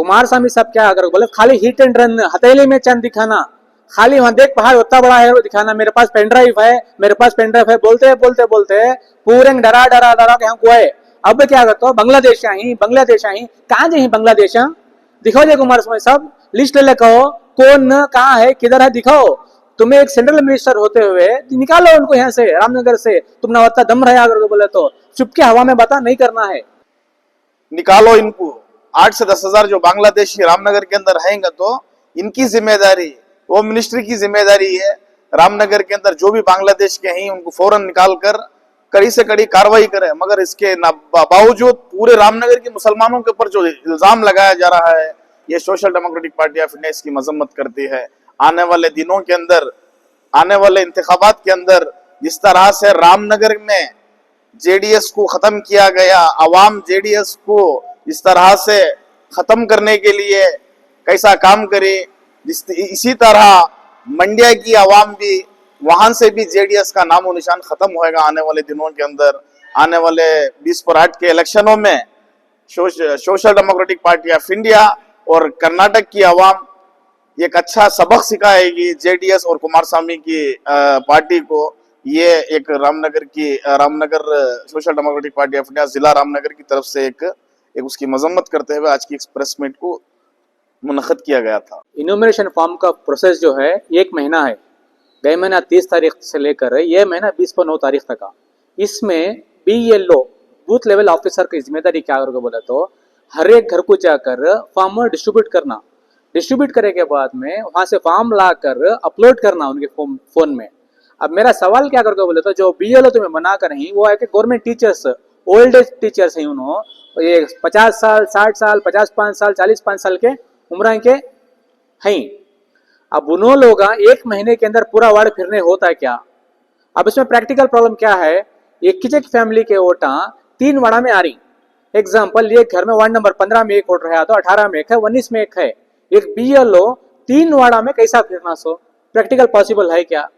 कुमारस्वामी साहब क्या अगर बोले खाली हिट एंड रन, हथेली में चंद दिखाना, खाली वहां देख पहाड़ उतना बड़ा है वो दिखाना, मेरे पास पेन ड्राइव है, मेरे पास पेन ड्राइव है, बोलते बोलते बोलते पूरे डरा डरा डरा के हमको है। अब क्या करते हो, बांग्लादेश ही कहाँ जाए बांग्लादेश, दिखाओ जे कुमारस्वामी साहब, लिस्ट ले कहो कौन कहाँ है किधर है दिखाओ। तुम्हें एक सेंट्रल मिनिस्टर होते हुए निकालो उनको यहाँ से, रामनगर से, तुम ना उतना दम रहा अगर बोले तो चुपके हवा में बता नहीं करना है, निकालो इनको। 8 से 10 हजार जो बांग्लादेशी रामनगर के अंदर रहेंगे तो इनकी जिम्मेदारी, वो मिनिस्ट्री की जिम्मेदारी है। रामनगर के अंदर जो भी बांग्लादेश के हैं उनको फौरन निकाल कर कड़ी से कड़ी कार्रवाई करे। मगर इसके बावजूद पूरे रामनगर के मुसलमानों के ऊपर जो इल्जाम लगाया जा रहा है, ये social democratic party of India इसकी मजम्मत करती है। आने वाले दिनों के अंदर, आने वाले इंतखाबात के अंदर जिस तरह से रामनगर में जेडीएस को खत्म किया गया, अवाम जेडीएस को इस तरह से खत्म करने के लिए कैसा काम करे, इसी तरह मंड्या की आवाम भी, वहां से भी जेडीएस का नामो निशान खत्म होएगा आने वाले दिनों के अंदर। आने वाले 20 पर 8 के इलेक्शनों में social democratic party of India और कर्नाटक की आवाम एक अच्छा सबक सिखाएगी जेडीएस और कुमारस्वामी की पार्टी को। ये एक Ramnagar social democratic party of India जिला रामनगर की तरफ से एक उसकी मजम्मत करते हुए आज की प्रेस मीट को मुनक़द किया गया था। इनोमिनेशन फॉर्म का प्रोसेस जो है 1 महीना है, गए महीना 30 तारीख से लेकर ये महीना 20 तारीख तक का। इसमें BLO बूथ लेवल ऑफिसर की जिम्मेदारी क्या करके बोले तो हर एक घर को जाकर फॉर्म डिस्ट्रीब्यूट करना, डिस्ट्रीब्यूट करने के बाद में वहां से फॉर्म लाकर अपलोड करना उनके फोन में। अब मेरा सवाल क्या करके बोले तो जो BLO तुम्हें बना कर नहीं, वो है कि government teachers, old age teachers हैं, उन्होंने ये 50 साल 60 साल 55 साल 45 साल के उम्र के हैं। अब उन्होंने लोग 1 महीने के अंदर पूरा वार्ड फिरने होता है क्या? अब इसमें प्रैक्टिकल प्रॉब्लम क्या है, एक किसी फैमिली के वोटा 3 वाड़ा में आ रही। एग्जाम्पल, ये घर में वार्ड नंबर 15 में एक वोट रहा तो 18 में एक है, 19 में एक है। एक BLO 3 वाड़ा में कैसा फिरना, सो प्रैक्टिकल पॉसिबल है क्या?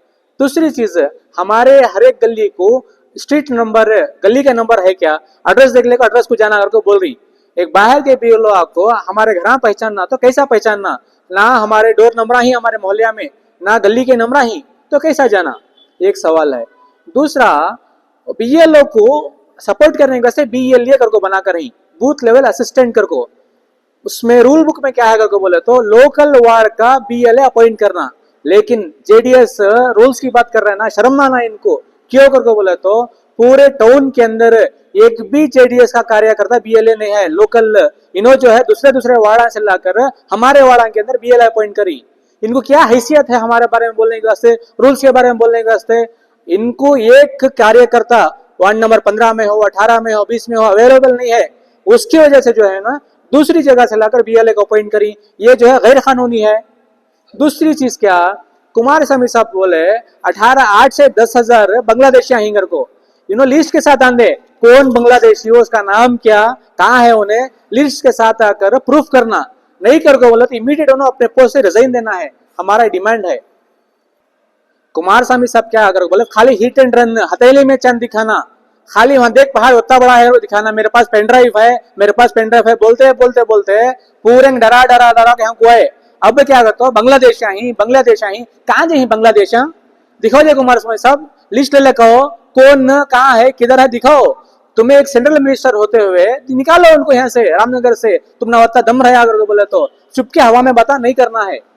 दूसरी चीज, हमारे हर एक गली को स्ट्रीट नंबर, गली का नंबर है क्या? एड्रेस देख लेगा, एड्रेस को जाना करके बोल रही। एक बाहर के BLO आपको हमारे घर पहचानना तो कैसा पहचानना, ना हमारे डोर नंबर ही हमारे मोहल्ले में, ना गली के नंबर ही, तो कैसा जाना? एक सवाल है। दूसरा, BLO को सपोर्ट करने के वास्ते BLA करको बना कर ही, बूथ लेवल असिस्टेंट करको, उसमें रूल बुक में क्या है करको बोले तो लोकल वार्ड का BLA अपॉइंट करना। लेकिन जेडीएस रूल्स की बात कर रहे हैं ना, शर्म ना इनको, क्यों करके बोले तो पूरे टाउन के अंदर एक भी जेडीएस का कार्यकर्ता BLA नहीं है। लोकल इन्हों जो है दूसरे वाड़ा से लाकर हमारे वाड़ा के अंदर BLA अपॉइंट करी। इनको क्या हैसियत है हमारे बारे में बोलने के वास्ते, रूल्स के बारे में बोलने के वास्ते? इनको एक कार्यकर्ता वार्ड नंबर 15 में हो, 18 में हो, 20 में हो, अवेलेबल नहीं है। उसकी वजह से जो है ना दूसरी जगह से लाकर BLA को अपॉइंट करी, ये जो है गैर कानूनी है। दूसरी चीज क्या, कुमारस्वामी साहब बोले 8 से 10 हजार बांग्लादेशी हिंगर को लिस्ट के साथ आंदे, कौन बांग्लादेशी हो, उसका नाम क्या, कहाँ है, उन्हें लिस्ट के साथ आकर प्रूफ करना। नहीं करके बोले तो इमीडिएट उन्हें अपने पोस्ट से रिजाइन देना है, हमारा डिमांड है। कुमारस्वामी साहब क्या अगर बोले खाली हिट एंड रन, हथेली में चंद दिखाना, खाली वहां देख पहाड़ उतना बड़ा है वो दिखाना, मेरे पास पेन ड्राइव है, मेरे पास पेन ड्राइव है, बोलते बोलते बोलते पूरे डरा डरा डरा के हमको है। अब क्या करते हो, बांग्लादेश ही कहाँ जाए बांग्लादेश, दिखाओ जे कुमारस्वामी साहब, लिस्ट ले कहो कौन कहाँ है किधर है दिखाओ। तुम्हें एक सेंट्रल मिनिस्टर होते हुए निकालो उनको यहाँ से, रामनगर से, तुम ना उतना दम रहा अगर बोले तो चुपके हवा में बता नहीं करना है।